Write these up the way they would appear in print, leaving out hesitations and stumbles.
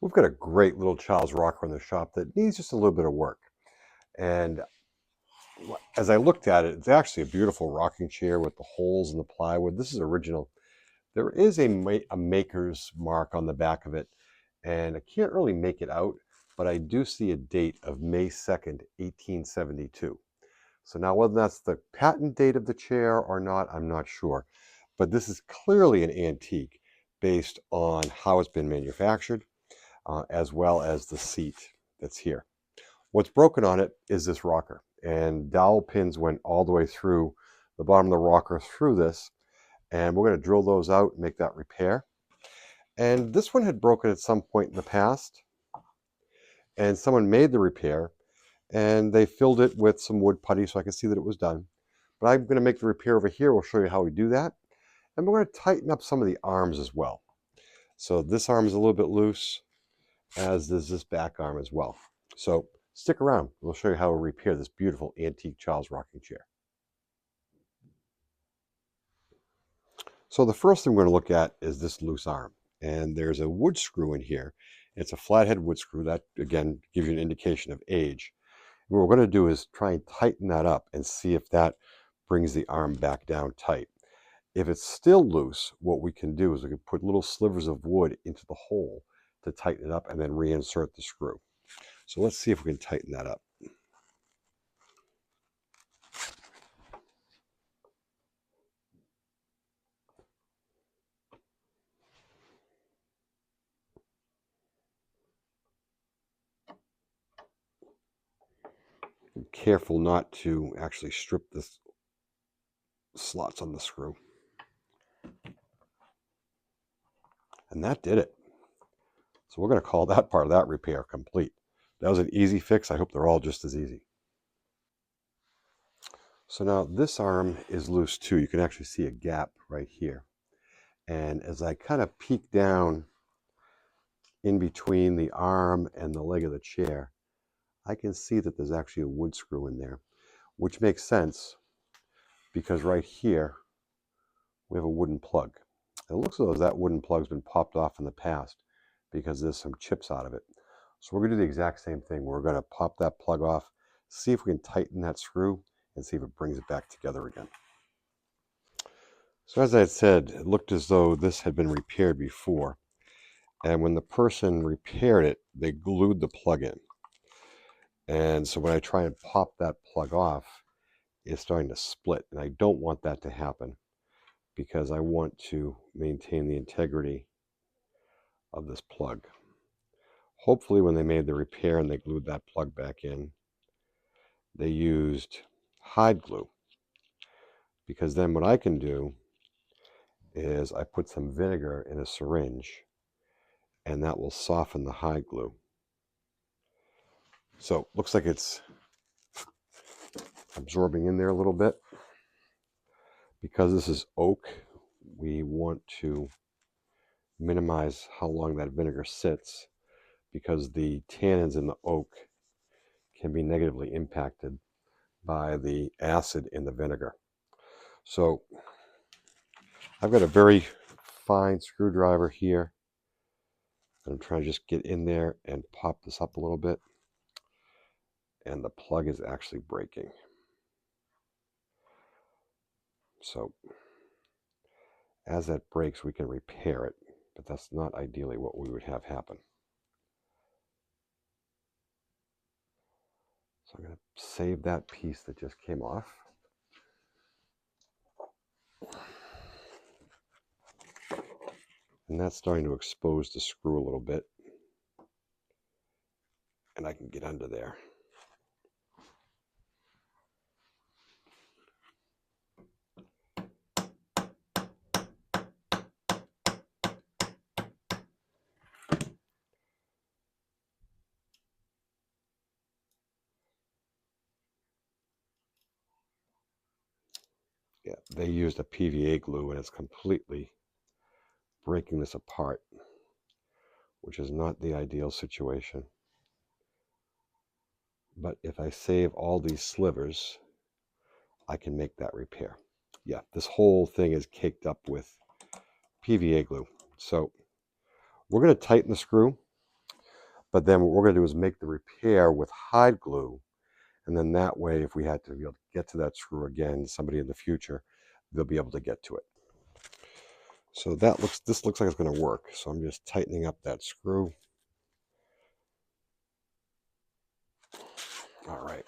We've got a great little child's rocker in the shop that needs just a little bit of work. And as I looked at it, it's actually a beautiful rocking chair with the holes in the plywood. This is original. There is a maker's mark on the back of it, and I can't really make it out, but I do see a date of May 2nd, 1872. So now whether that's the patent date of the chair or not, I'm not sure. But this is clearly an antique based on how it's been manufactured, as well as the seat that's here. What's broken on it is this rocker, and dowel pins went all the way through the bottom of the rocker through this, and we're going to drill those out and make that repair. And this one had broken at some point in the past, and someone made the repair, and they filled it with some wood putty so I could see that it was done. But I'm going to make the repair over here. We'll show you how we do that. And we're going to tighten up some of the arms as well. So this arm is a little bit loose, as is this back arm as well. So stick around. We'll show you how we repair this beautiful antique child's rocking chair. So the first thing we're going to look at is this loose arm. And there's a wood screw in here. It's a flathead wood screw. That, again, gives you an indication of age. And what we're going to do is try and tighten that up and see if that brings the arm back down tight. If it's still loose, what we can do is we can put little slivers of wood into the hole to tighten it up and then reinsert the screw. So let's see if we can tighten that up. Be careful not to actually strip the slots on the screw. And that did it. So we're going to call that part of that repair complete. That was an easy fix. I hope they're all just as easy. So now this arm is loose too. You can actually see a gap right here. And as I kind of peek down in between the arm and the leg of the chair, I can see that there's actually a wood screw in there, which makes sense because right here we have a wooden plug. It looks as though that wooden plug's been popped off in the past because there's some chips out of it. So we're going to do the exact same thing. We're going to pop that plug off, see if we can tighten that screw, and see if it brings it back together again. So as I had said, it looked as though this had been repaired before. And when the person repaired it, they glued the plug in. And so when I try and pop that plug off, it's starting to split. And I don't want that to happen because I want to maintain the integrity of this plug. Hopefully when they made the repair and they glued that plug back in, they used hide glue. Because then what I can do is I put some vinegar in a syringe and that will soften the hide glue. So looks like it's absorbing in there a little bit. Because this is oak, we want to minimize how long that vinegar sits because the tannins in the oak can be negatively impacted by the acid in the vinegar. So I've got a very fine screwdriver here. I'm trying to just get in there and pop this up a little bit. And the plug is actually breaking. So as that breaks, we can repair it, but that's not ideally what we would have happen. So I'm going to save that piece that just came off. And that's starting to expose the screw a little bit. And I can get under there. Yeah, they used a PVA glue and it's completely breaking this apart, which is not the ideal situation. But if I save all these slivers, I can make that repair. Yeah, this whole thing is caked up with PVA glue. So we're going to tighten the screw But then what we're going to do is make the repair with hide glue. And then that way, if we had to be able to get to that screw again, somebody in the future, they'll be able to get to it. So this looks like it's going to work. So I'm just tightening up that screw. All right.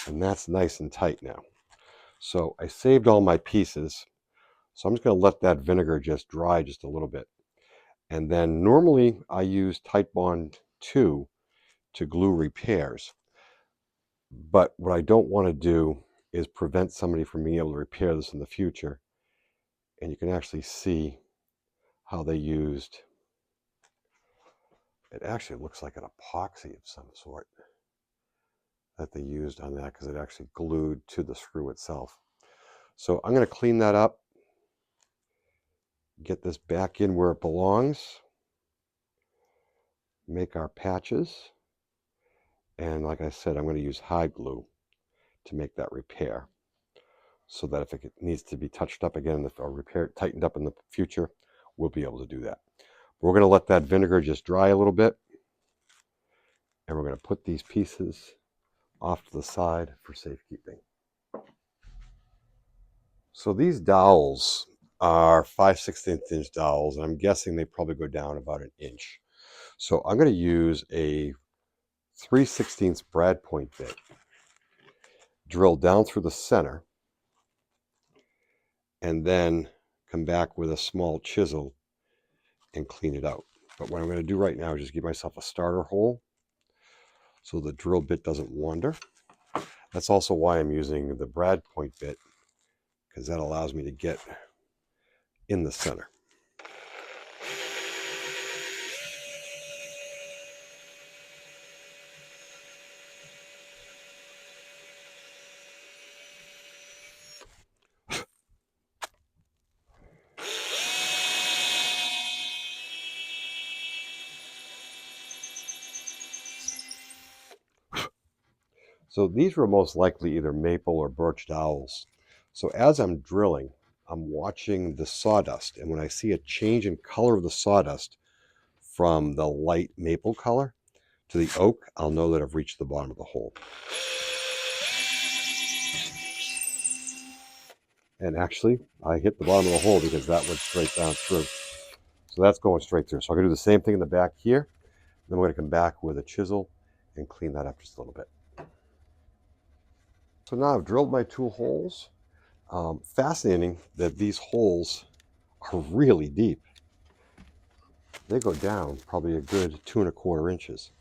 And that's nice and tight now. So I saved all my pieces. So I'm just going to let that vinegar just dry just a little bit. And then normally I use Titebond 2 to glue repairs. But what I don't want to do is prevent somebody from being able to repair this in the future. And you can actually see how they used, it actually looks like an epoxy of some sort that they used on that because it actually glued to the screw itself. So I'm going to clean that up, get this back in where it belongs, make our patches, and like I said, I'm going to use hide glue to make that repair so that if it needs to be touched up again or repaired, tightened up in the future, we'll be able to do that. We're going to let that vinegar just dry a little bit, and we're going to put these pieces off to the side for safekeeping. So these dowels are 5/16 inch dowels, and I'm guessing they probably go down about an inch. So I'm going to use a 3/16 brad point bit, drill down through the center, and then come back with a small chisel and clean it out. But what I'm going to do right now is just give myself a starter hole so the drill bit doesn't wander. That's also why I'm using the brad point bit, because that allows me to get in the center. So these were most likely either maple or birch dowels. So as I'm drilling, I'm watching the sawdust, and when I see a change in color of the sawdust from the light maple color to the oak, I'll know that I've reached the bottom of the hole. And actually, I hit the bottom of the hole because that went straight down through. So that's going straight through. So I'm going to do the same thing in the back here. Then we're going to come back with a chisel and clean that up just a little bit. So now I've drilled my 2 holes. Fascinating that these holes are really deep. They go down probably a good 2¼ inches.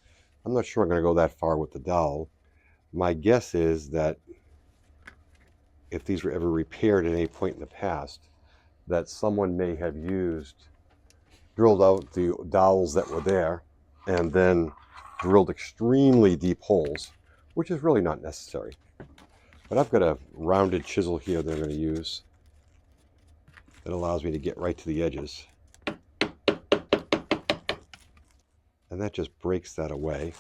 I'm not sure I'm going to go that far with the dowel. My guess is that if these were ever repaired at any point in the past, that someone may have drilled out the dowels that were there and then drilled extremely deep holes, which is really not necessary. But I've got a rounded chisel here that I'm going to use that allows me to get right to the edges. And that just breaks that away.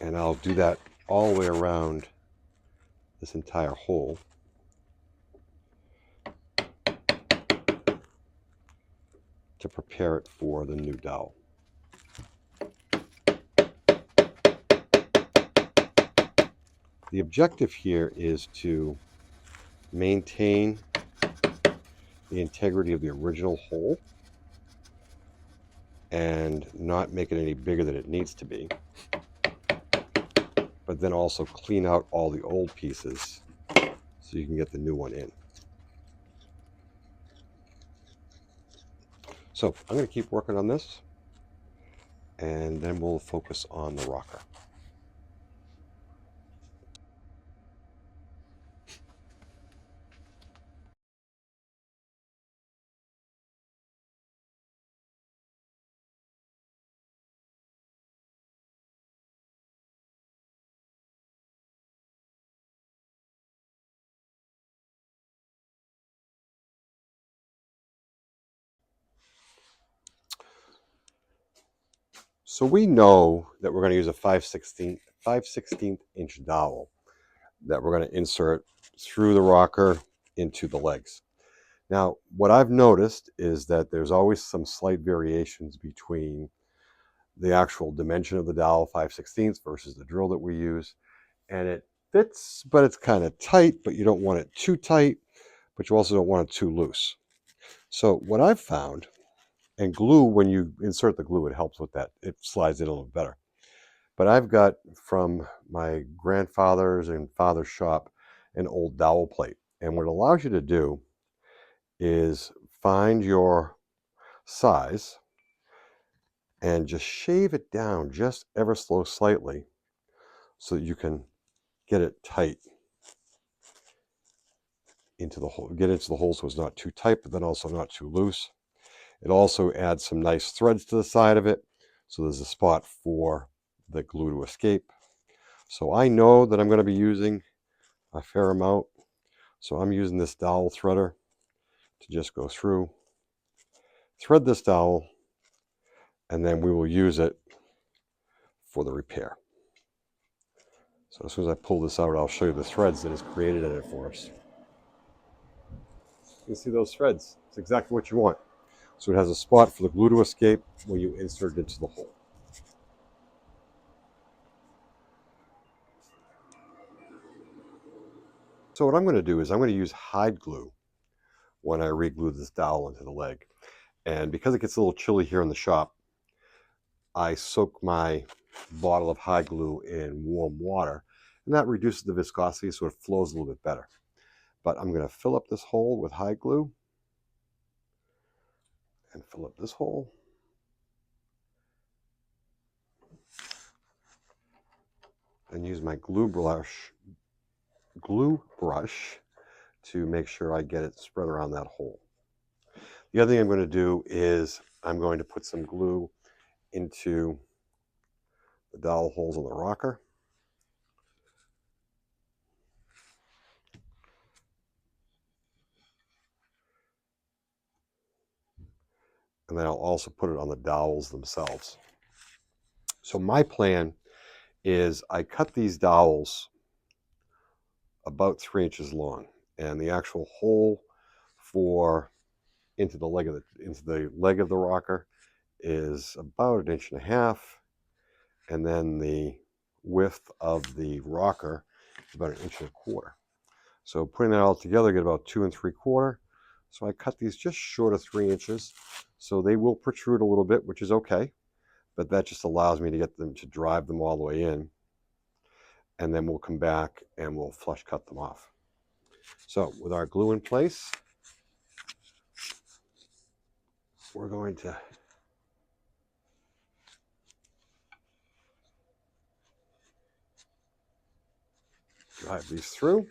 And I'll do that all the way around this entire hole. To prepare it for the new dowel. The objective here is to maintain the integrity of the original hole and not make it any bigger than it needs to be, but then also clean out all the old pieces so you can get the new one in. So I'm going to keep working on this, and then we'll focus on the rocker. So we know that we're going to use a 5/16 inch dowel that we're going to insert through the rocker into the legs. Now, what I've noticed is that there's always some slight variations between the actual dimension of the dowel, 5/16 versus the drill that we use. And it fits, but it's kind of tight, but you don't want it too tight, but you also don't want it too loose. So what I've found, and glue, when you insert the glue, it helps with that. It slides in a little better. But I've got from my grandfather's and father's shop an old dowel plate. And what it allows you to do is find your size and just shave it down just ever so slightly so that you can get it tight into the hole, get into the hole so it's not too tight, but then also not too loose. It also adds some nice threads to the side of it, so there's a spot for the glue to escape. So I know that I'm going to be using a fair amount, so I'm using this dowel threader to just go through, thread this dowel, and then we will use it for the repair. So as soon as I pull this out, I'll show you the threads that is created in it for us. You can see those threads. It's exactly what you want. So it has a spot for the glue to escape when you insert it into the hole. So what I'm going to do is I'm going to use hide glue when I re-glue this dowel into the leg. And because it gets a little chilly here in the shop, I soak my bottle of hide glue in warm water, and that reduces the viscosity so it flows a little bit better. But I'm going to fill up this hole with hide glue and fill up this hole. And use my glue brush to make sure I get it spread around that hole. The other thing I'm going to do is I'm going to put some glue into the dowel holes on the rocker. And then I'll also put it on the dowels themselves. So my plan is I cut these dowels about 3 inches long, and the actual hole for into the leg of the rocker is about 1.5 inches, and then the width of the rocker is about 1.25 inches. So putting that all together, I get about 2 3/4. So I cut these just short of 3 inches, so they will protrude a little bit, which is okay, but that just allows me to get them to drive them all the way in, and then we'll come back and we'll flush cut them off. So with our glue in place, we're going to drive these through.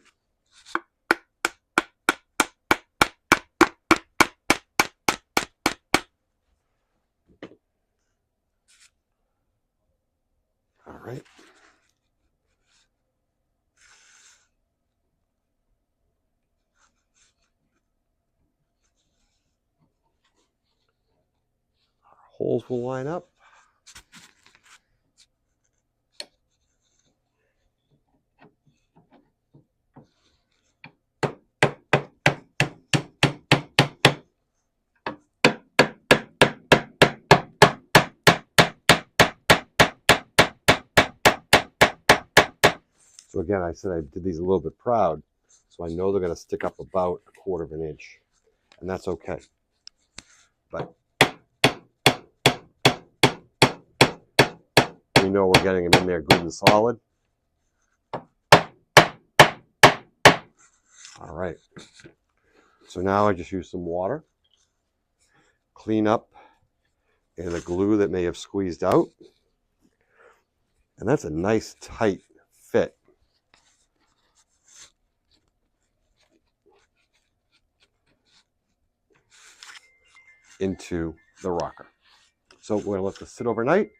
All right. Our holes will line up. So again, I said I did these a little bit proud, so I know they're going to stick up about 1/4 inch, and that's okay. But we know we're getting them in there good and solid. All right. So now I just use some water, clean up any of the glue that may have squeezed out, and that's a nice tight fit into the rocker. So we're going to let this sit overnight.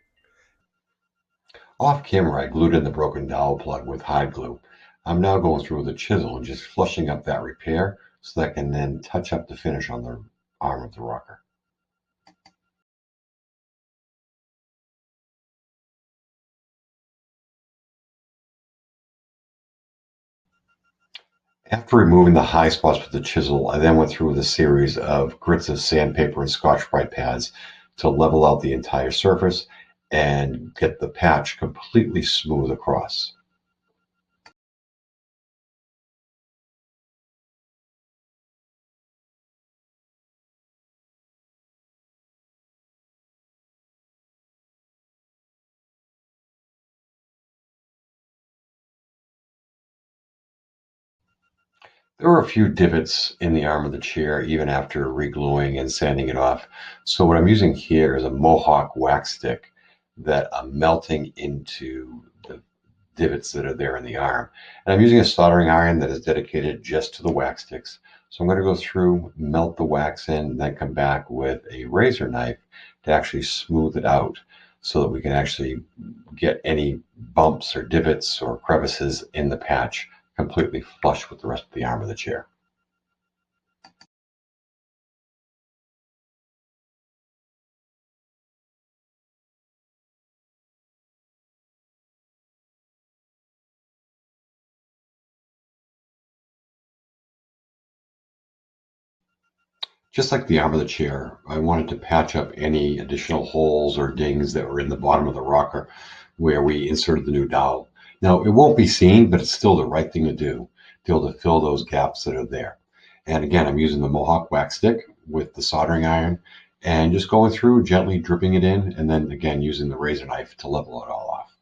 Off camera, I glued in the broken dowel plug with hide glue. I'm now going through with a chisel and just flushing up that repair so that I can then touch up the finish on the arm of the rocker. After removing the high spots with the chisel, I then went through with a series of grits of sandpaper and Scotch-Brite pads to level out the entire surface and get the patch completely smooth across. There were a few divots in the arm of the chair even after regluing and sanding it off. So what I'm using here is a Mohawk wax stick that I'm melting into the divots that are there in the arm. And I'm using a soldering iron that is dedicated just to the wax sticks. So I'm going to go through, melt the wax in, and then come back with a razor knife to actually smooth it out so that we can actually get any bumps or divots or crevices in the patch completely flush with the rest of the arm of the chair. Just like the arm of the chair, I wanted to patch up any additional holes or dings that were in the bottom of the rocker where we inserted the new dowel. Now, it won't be seen, but it's still the right thing to do to be able to fill those gaps that are there. And again, I'm using the Mohawk wax stick with the soldering iron and just going through, gently dripping it in, and then again using the razor knife to level it all off.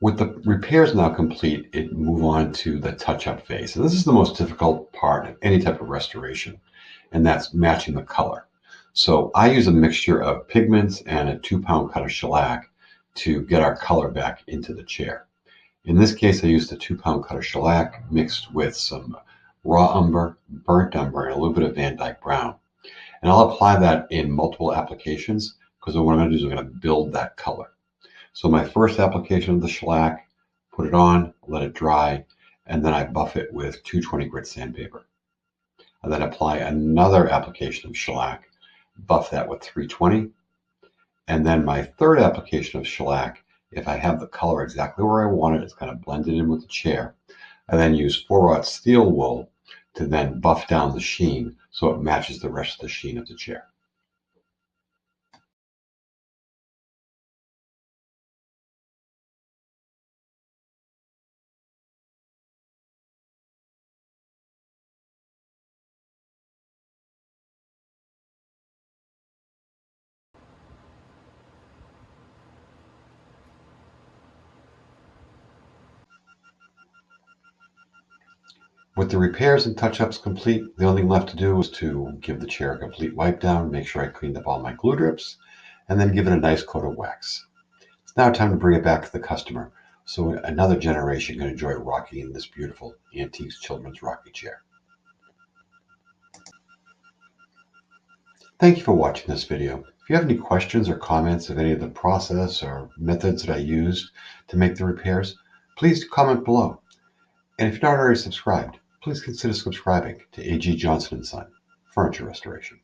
With the repairs now complete, it move on to the touch-up phase. And this is the most difficult part of any type of restoration, and that's matching the color. So I use a mixture of pigments and a 2-pound cut of shellac to get our color back into the chair. In this case, I used a 2-pound cut of shellac mixed with some raw umber, burnt umber, and a little bit of Van Dyke brown. And I'll apply that in multiple applications because what I'm going to do is I'm going to build that color. So my first application of the shellac, put it on, let it dry, and then I buff it with 220 grit sandpaper. I then apply another application of shellac, buff that with 320, and then my third application of shellac, if I have the color exactly where I want it, it's kind of blended in with the chair. I then use 4-aught steel wool to then buff down the sheen so it matches the rest of the sheen of the chair. With the repairs and touch-ups complete, the only thing left to do is to give the chair a complete wipe down, make sure I cleaned up all my glue drips, and then give it a nice coat of wax. It's now time to bring it back to the customer so another generation can enjoy rocking in this beautiful antique children's rocking chair. Thank you for watching this video. If you have any questions or comments of any of the process or methods that I used to make the repairs, please comment below. And if you're not already subscribed, please consider subscribing to A.G. Johnson & Son Furniture Restoration.